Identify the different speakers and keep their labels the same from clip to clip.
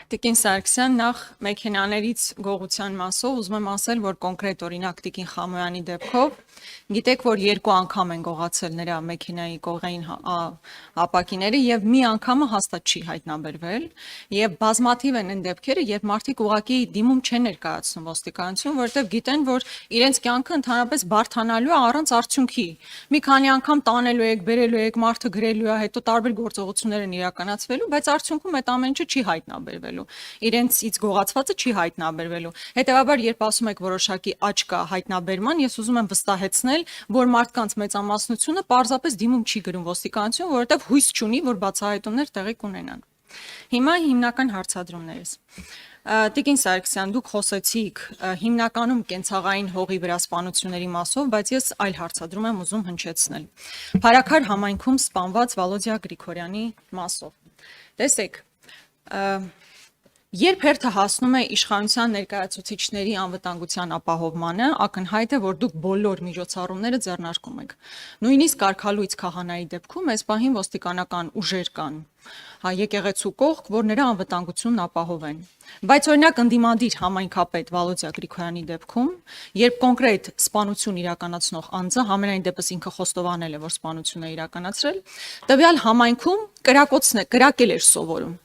Speaker 1: Տիկին Սարգսյան, նախ մեքենաներից գողության մասով ուզում եմ ասել, որ կոնկրետ օրինակ Տիկին Խամոյանի դեպքով գիտեք, որ 2 անգամ են գողացել նրա մեքենայի կողային ապակիները եւ մի անգամը հաստատ չի հայտնաբերվել եւ բազմաթիվ են այն դեպքերը, երբ մարդիկ ուղղակի դիմում չեն ներկայացնում ոստիկանություն, որովհետեւ գիտեն, որ իրենց կյանքը ընդհանրապես բարթանալու է առանց արդյունքի։ Մի քանի անգամ տանելու եք, բերելու եք, մարդը գրելու է, հետո տարբեր գործողություններ են իրականացվելու, բայց արդյունքում այդ ամեն ինչը չի հայտնաբերվելու։ Իրենցից գողացվածը չի հայտնաբերվելու։ Հետևաբար, երբ ասում եք որոշակի աճ կա հայտնաբերման, ես ուզում եմ վստահեցնել, որ մարդկանց մեծամասնությունը պարզապես դիմում չի գրում ոստիկանություն, որովհետև հույս չունի, որ բացահայտումներ տեղի կունենան։ Հիմա հիմնական հարցադրումներս։ Տիկին Սարգսյան, դուք խոսեցիք հիմնականում կենցաղային հողի վրա սպանությունների մասով, բայց ես այլ հարցադրում եմ ուզում հնչեցնել։ Փարաքար համայնքում սպանված Վալոդիա Գրիգորյանի մասով։ Տեսեք, երբ հերթը հասնում է իշխանության ներկայացուցիչների անվտանգության ապահովմանը, ակնհայտ է, որ դուք բոլոր միջոցառումները ձեռնարկում եք։ Նույնիսկ կարգալույց քահանայի դեպքում այս պահին ոստիկանական ուժեր կան, եկեղեցու կողք, որ նրա անվտանգությունն ապահովեն։ Բայց օրինակ ընդդիմադիր համայնքապետ Վալոդիա Գրիգորյանի դեպքում, երբ կոնկրետ սպանություն իրականացնող անձը համենայն դեպս ինքը խոստովանել է, որ սպանություն է իրականացրել, տվյալ համայնքում կրակել էր սովորում։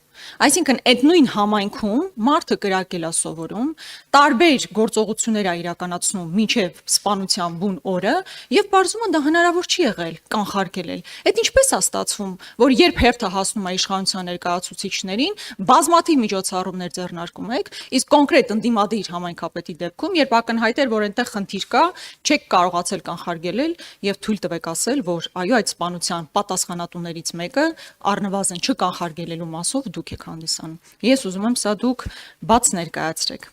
Speaker 1: Այսինքն այդ նույն համայնքում մարդը կրակել է սովորում, տարբեր գործողություններ է իրականացնում մինչև սպանության բուն օրը եւ բարձում դա հնարավոր չի եղել կանխարգելել։ Այդ ինչպես է ստացվում, որ երբ հերթը հասնում է իշխանության ներկայացուցիչներին, բազմաթիվ միջոցառումներ ձեռնարկում եք, իսկ կոնկրետ ընդդիմադիր համայնքապետի դեպքում, երբ ակնհայտ էր, որ այնտեղ խնդիր կա, չեք կարողացել կանխարգելել եւ թույլ տվեք ասել, որ այո, այդ սպանության պատասխանատուներից մեկը առնվազն չկանխարգելելու մասով դուք եք հանդիսանում։ Ես ուզում եմ սա դուք բաց ներկայացրեք։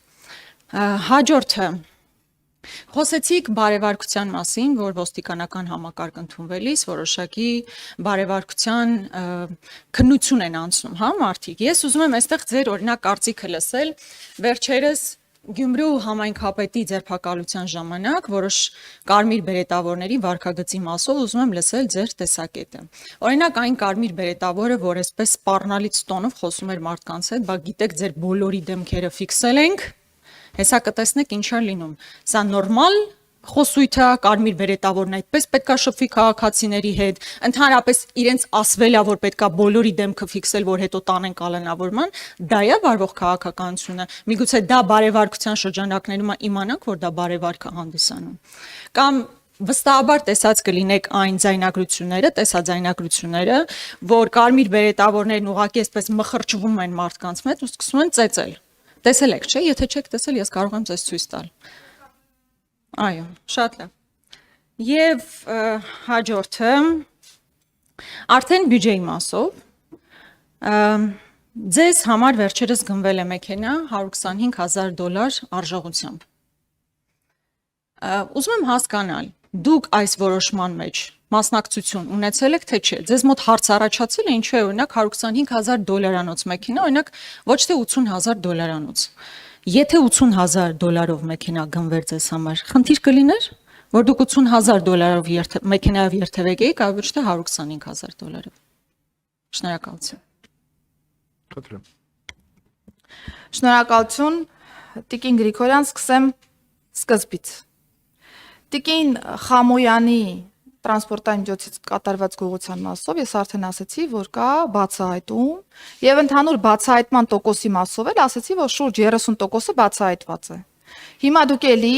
Speaker 1: Հաջորդը խոսեցիք բարևարկության մասին, որ ոստիկանական համակարգ ընդունվելիս որոշակի բարևարկության քննություն են անցնում, հա, մարդիկ։ Ես ուզում եմ այստեղ ձեր օրինակ կարծիքը լսել, վերջերս Գյումրու համայնքապետի ձերբակալության ժամանակ որոշ կարմիր բերետավորների վարքագծի մասով ուզում եմ լսել ձեր տեսակետը։ Օրինակ այն կարմիր բերետավորը, որ այսպես սպառնալից տոնով խոսում էր մարդկանց հետ, բա գիտեք ձեր բոլորի դեմքերը ֆիքսել ենք, հեսա կտեսնեք ինչ է լինում։ Սա նորմալ խոսույթ է, կարմիր բերետավորն այդպես պետքա շփվի քաղաքացիների հետ, ընդհանրապես իրենց ասվել է, որ պետքա բոլորի դեմքը ֆիքսել, որ հետո տանեն կալանավորման, դա է վարվող քաղաքականությունը։ Միգուցե դա բարևարկության շրջանակներում իմանանք, որ դա բարևարք է հանդիսանում։ Կամ վստահաբար տեսած կլինեք այն տեսաձայնագրությունները, որ կարմիր բերետավորներն ուղղակի այսպես մխրճվում են մարդկանց մեջ ու սկսում են ծեծել։ Տեսել եք, չէ՞, եթե չեք տեսել, ես կարող եմ ձեզ ցույց տալ։ Այո, շատ լավ։ Եվ հաջորդը արդեն բյուջեի մասով ձեզ համար վերջերս գնվել է մեքենա $125,000 արժողությամբ։ Ուզում եմ հասկանալ, դուք այս որոշման մեջ մասնակցություն ունեցել եք, թե չէ։ Ձեզ մոտ հարց առաջացել է, ինչու է օրինակ $125,000 մեքենա, օրինակ ոչ թե $80,000։ Եթե $80,000 մեքենա գնվեր ձեզ համար, խնդիր կլիներ, որ դուք $80,000 մեքենայով երթևեք եք, այլ ոչ թե $125,000։ Շնորհակալություն։
Speaker 2: Խնդրեմ։
Speaker 3: Շնորհակալություն, Տիկին Գրիգորյան, սկսեմ սկզբից։ Տիկին Խամոյանի տրանսպորտային միջոցից կատարված գողության մասով ես արդեն ասացի, որ կա բացահայտում եւ ընդհանուր բացահայտման տոկոսի մասով էլ ասացի, որ շուրջ 30%-ը բացահայտված է։ Հիմա դուք էլի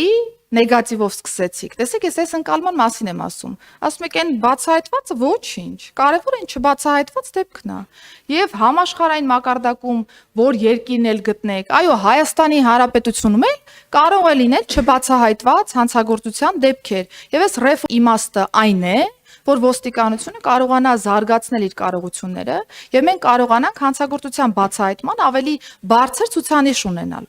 Speaker 3: նեգատիվով սկսեցիք։ Տեսեք, ես այս ընկալման մասին եմ ասում։ Ասում եք, այն բացահայտվածը ոչինչ։ Կարևորը այն չբացահայտված դեպքն է։ Եվ համաշխարհային մակարդակում որ երկիրն էլ գտնեք, այո, Հայաստանի Հանրապետությունում էլ կարող է լինել չբացահայտված հանցագործության դեպքեր։ Եվ այս ռեֆ իմաստը այն է, որ ոստիկանությունը կարողանա զարգացնել իր կարողությունները, եւ մենք կարողանանք հանցագործության բացահայտման ավելի բարձր ցուցանիշ ունենալ։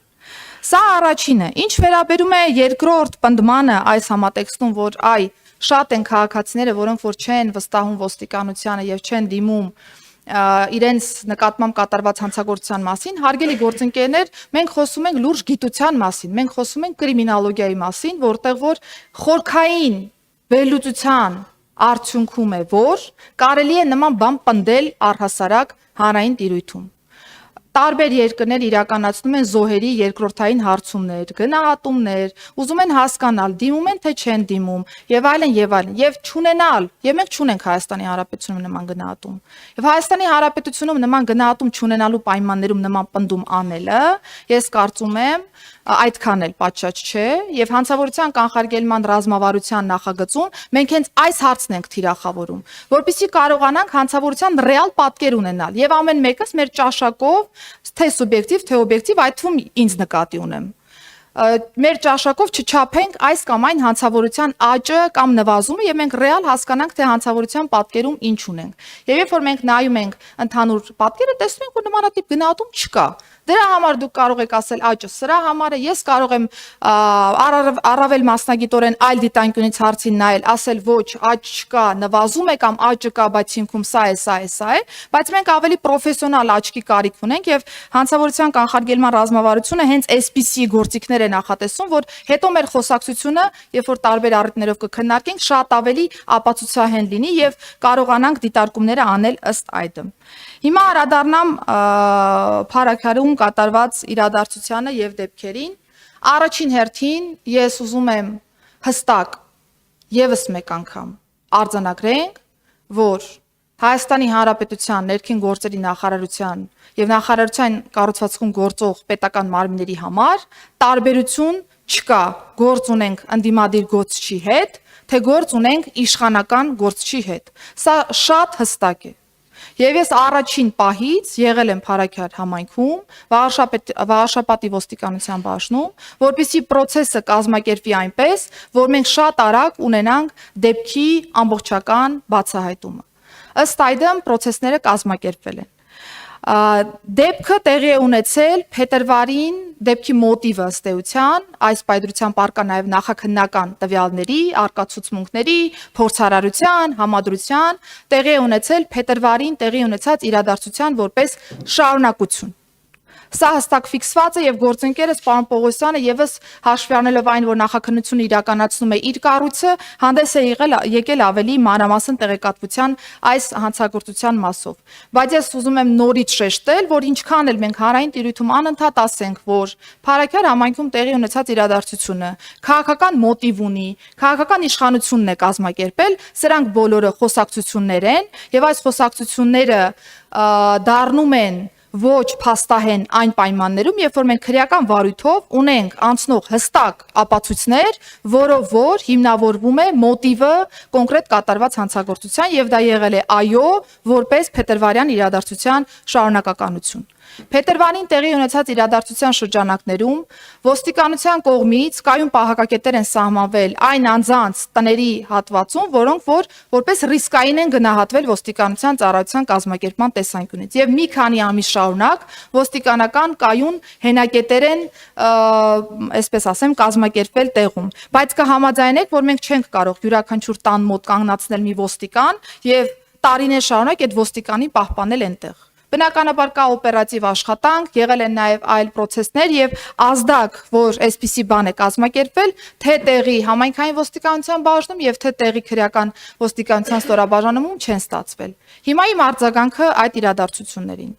Speaker 3: Սա առաջինը, ինչ վերաբերում է երկրորդ պնդմանը այս համատեքստում, որ շատ են քաղաքացիները, որոնք որ չեն վստահում ոստիկանությանը եւ չեն դիմում իրենց նկատմամբ կատարված հանցագործության մասին, հարգելի գործընկերներ, մենք խոսում ենք լուրջ գիտության մասին, մենք խոսում ենք կրիմինոլոգիայի մասին, որտեղ որ խորքային վերլուծության արդյունքում է, որ կարելի է նման բան պնդել առհասարակ հանրային տիրույթում։ տարբեր երկրներ իրականացնում են զոհերի երկրորդային հարցումներ, գնահատումներ, ուզում են հասկանալ, դիմում են թե չեն դիմում, եւ այլն եւ այլն, եւ չունենալ, եւ մենք չունենք Հայաստանի Հանրապետությունում նման գնահատում։ Եվ Հայաստանի Հանրապետությունում նման գնահատում չունենալու պայմաններում նման պնդում անելը, ես կարծում եմ, այդքան էլ պատշաճ չէ, եւ հանցավորության կանխարգելման ռազմավարության նախագծում մենք հենց այս հարցն ենք թիրախավորում, որպեսզի կարողանանք հանցավորության ռեալ պատկեր ունենալ եւ ամեն մեկս մեր ճաշակով թե սուբյեկտիվ, թե օբյեկտիվ, այդ թվում ինձ նկատի ունեմ։ Մեր ճաշակով չչափենք այս կամ այն հանցավորության աճը կամ նվազումը եւ մենք ռեալ հասկանանք թե հանցավորության պատկերում ինչ ունենք։ Եվ երբ որ մենք նայում ենք ընդհանուր պատկերը, տեսնում ենք, որ նմանատիպ գնահատում չկա։ Դրա համար դուք կարող եք ասել աճը սրա համար է, ես կարող եմ առավել մասնագիտորեն այլ դիտանկյունից հարցին նայել, ասել ոչ, աճ չկա, նվազում է կամ աճը կա, բայց հիմքում սա է, բայց մենք ավելի պրոֆեսիոնալ աչքի կարիք ունենք եւ հանցավորության կանխարգելման ռազմավարությունը հենց այսպիսի գործիքներ է նախատեսում, որ հետո մեր խոսակցությունը, երբ որ տարբեր առիթներով կքննարկենք, շատ ավելի ապացուցահեն լինի եւ կարողանանք դիտարկումները անել ըստ այդմ։ Հիմա անդրադառնամ Փարաքարում կատարված իրադարձությանը եւ դեպքերին։ Առաջին հերթին ես ուզում եմ հստակ եւս մեկ անգամ արձանագրենք, որ Հայաստանի Հանրապետության ներքին գործերի նախարարության եւ նախարարության կառուցվածքում գործող պետական մարմինների համար տարբերություն չկա գործ ունենք ընդդիմադիր գործչի հետ, թե գործ ունենք իշխանական գործչի հետ։ Սա շատ հստակ է։ Եվ ես առաջին պահից եղել եմ Փարաքար համայնքում, Վաղարշապատի ոստիկանության բաժնում, որպեսզի process-ը կազմակերպվի այնպես, որ մենք շատ արագ ունենանք դեպքի ամբողջական բացահայտումը։ Ըստ այդմ process-ները կազմակերպվել են։ Դեպքը տեղի է ունեցել փետրվարին, դեպքի մոտիվը ըստ էության, այս պայծրության պարկա նաև նախաքննական տվյալների, արկածուցմունքների, փորձարարության, համադրության, տեղի է ունեցել փետրվարին տեղի ունեցած իրադարձության որպես շարունակություն։ Սա հստակ ֆիքսված է եւ գործընկերս պարոն Պողոսյանը եւս հաշվի առնելով այն, որ նախաքննությունը իրականացնում է իր կառույցը, հանդես է եկել ավելի մանրամասն տեղեկատվության այս հանցագործության մասով։ Բայց ես ուզում եմ նորից շեշտել, որ ինչքան էլ մենք հանրային տիրույթում անընդհատ ասենք, որ Փարաքար համայնքում տեղի ունեցած իրադարձությունը քաղաքական մոտիվ ունի, քաղաքական իշխանությունն է կազմակերպել, սրանք բոլորը խոսակցություններ են եւ այս խոսակցությունները դառնում են ոչ փաստահեն այն պայմաններում, երբ որ մենք քրեական վարույթով ունենք անցնող հստակ ապացույցներ, որով որ հիմնավորվում է մոտիվը կոնկրետ կատարված հանցագործության եւ դա եղել է այո, որպես փետրվարյան իրադարձության շարունակականություն։ Փետրվարին տեղի ունեցած իրադարձության շրջանակներում ոստիկանության կողմից կայուն պահակակետեր են սահմանվել այն անձանց տների հատվածում, որոնք որպես ռիսկային են գնահատվել ոստիկանության ծառայության կազմակերպման տեսանկյունից եւ մի քանի ամիս շարունակ ոստիկանական կայուն հենակետեր են, այսպես ասեմ, կազմակերպվել տեղում, բայց կհամաձայնեք, որ մենք չենք կարող յուրաքանչյուր տան մոտ կանգնացնել մի ոստիկան եւ տարիներ շարունակ այդ ոստիկանին պահպանել այնտեղ։ Բնականաբար կա օպերատիվ աշխատանք, եղել են նաև այլ process-ներ եւ ազդակ, որ այսպիսի բան է կազմակերպվել, թե տեղի համայնքային ոստիկանության բաժնում եւ թե տեղի քրեական ոստիկանության ստորաբաժանում չեն ստացվել։ Հիմա իմ արձագանքը այդ իրադարձություններին։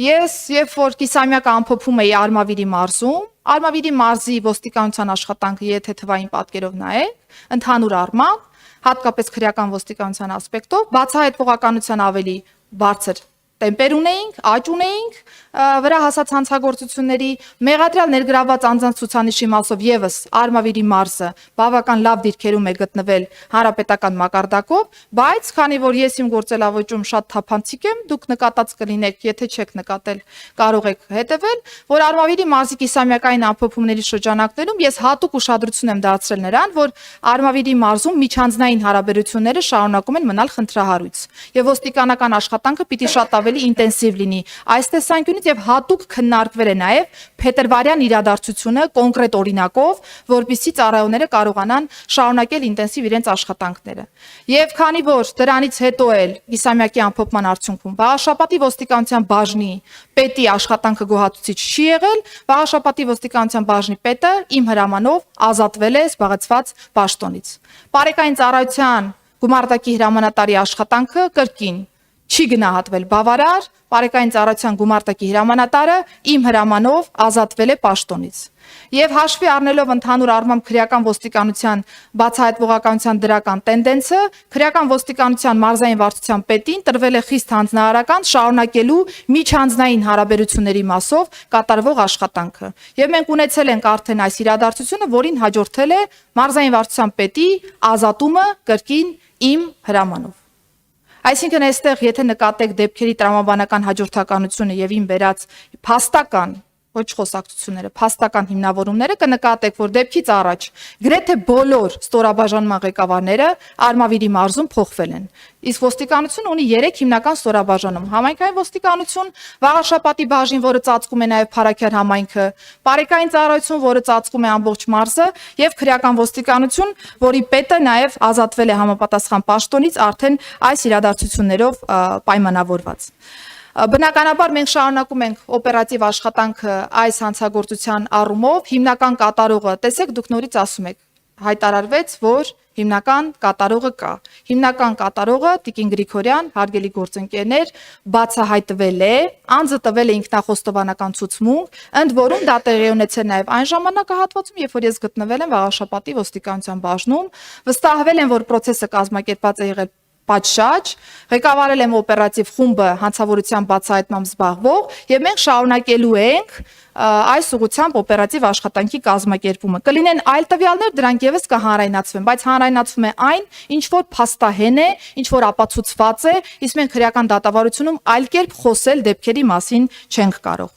Speaker 3: Ես երբ որ կիսամյակը ամփոփում էի Արմավիրի մարզում, Արմավիրի մարզի ոստիկանության աշխատանքը եթե թվային պատկերով նայեք, ընդհանուր առմամբ, հատկապես քրեական ոստիկանության ասպեկտով, բացահայտողականության ավելի բարձր տեմպեր ունեինք, աճ ունեինք, վրա հասած հանցագործությունների մեղադրյալ ներգրավված անձանց ցուցանիշի մասով եւս Արմավիրի մարզը բավական լավ դիրքերում է գտնվել հանրապետական մակարդակով, բայց քանի որ ես իմ գործելավոճում շատ թափանցիկ եմ, դուք նկատած կլինեք, եթե չեք նկատել, կարող եք հետևել, որ Արմավիրի մարզի կիսամյակային ամփոփումների շրջանակներում ես հատուկ ուշադրություն եմ դարձրել նրան, որ Արմավիրի մարզում միջանձնային հարաբերությունները շարունակում են մնալ խնդրահարույց եւ ոստիկանական աշխատանքը պիտի շատ ավելի ինտենսիվ լինի այս տեսանկյունից եւ հատուկ քննարկվել է նաեւ փետրվարյան իրադարձությունը կոնկրետ օրինակով, որպեսզի ծառայողները կարողանան շարունակել ինտենսիվ իրենց աշխատանքները։ Եվ քանի որ դրանից հետո էլ կիսամյակի ամփոփման արդյունքում Վաղարշապատի ոստիկանության բաժնի պետի աշխատանքը գոհացուցիչ չի եղել, Վաղարշապատի ոստիկանության բաժնի պետը իմ հրամանով ազատվել է զբաղեցված պաշտոնից։ Բարեկային ծառայության գումարտակի հրամանատարի աշխատանքը կրկին չի գնահատվել բավարար, բարեկային ծառայության գումարտակի հրամանատարը իմ հրամանով ազատվել է պաշտոնից։ Եվ հաշվի առնելով ընդհանուր առմամբ քրեական ոստիկանության բացահայտվողականության դրական տենդենսը, քրեական ոստիկանության մարզային վարչության պետին տրվել է խիստ հանձնարարական շարունակելու միջանձնային հարաբերությունների մասով կատարվող աշխատանքը։ Եվ մենք ունեցել ենք արդեն այս իրադարձությունը, որին հաջորդել է մարզային վարչության պետի ազատումը կրկին իմ հրամանով։ Այսինքն այստեղ եթե նկատեք դեպքերի տրամաբանական հաջորդականությունը եւ իմ վերած փաստական ոչ խոսակցությունները, փաստական հիմնավորումները կնկատեք, որ դեպքից առաջ գրեթե բոլոր ստորաբաժանման ղեկավարները Արմավիրի մարզում փոխվել են։ Իսկ ոստիկանությունը ունի 3 հիմնական ստորաբաժանում՝ համայնքային ոստիկանություն, Վաղարշապատի բաժին, որը ծածկում է նաև Փարաքյար համայնքը, բարեկային ծառայություն, որը ծածկում է ամբողջ մարզը, եւ քրեական ոստիկանություն, որի պետը նաև ազատվել է համապատասխան պաշտոնից արդեն այս իրադարձություններով պայմանավորված։ Բնականաբար մենք շարունակում ենք օպերատիվ աշխատանքը այս հանցագործության առումով, հիմնական կատարողը, տեսեք դուք նորից ասում եք, հայտարարվեց, որ հիմնական կատարողը կա։ Հիմնական կատարողը Տիկին Գրիգորյան, հարգելի գործընկերներ, բացահայտվել է, անձը տվել է ինքնախոստովանական ցուցմունք, ընդ որում դա տեղի ունեցել նաև այն ժամանակահատվածում, երբ որ ես գտնվել եմ Վաղարշապատի ոստիկանության բաժնում, վստահվել եմ, որ process-ը կազմակերպված է եղել պատշաճ, ղեկավարել եմ օպերատիվ խումբը հանցավորության բացահայտմամբ զբաղվող եւ մենք շարունակելու ենք այս ուղղությամբ օպերատիվ աշխատանքի կազմակերպումը։ Կլինեն այլ տվյալներ, դրանք եւս կհանրայնացվեն, բայց հանրայնացվում է այն, ինչ որ փաստահեն է, ինչ որ ապացուցված է, իսկ մենք քրեական դատավարությունում այլ կերպ խոսել դեպքերի մասին չենք կարող։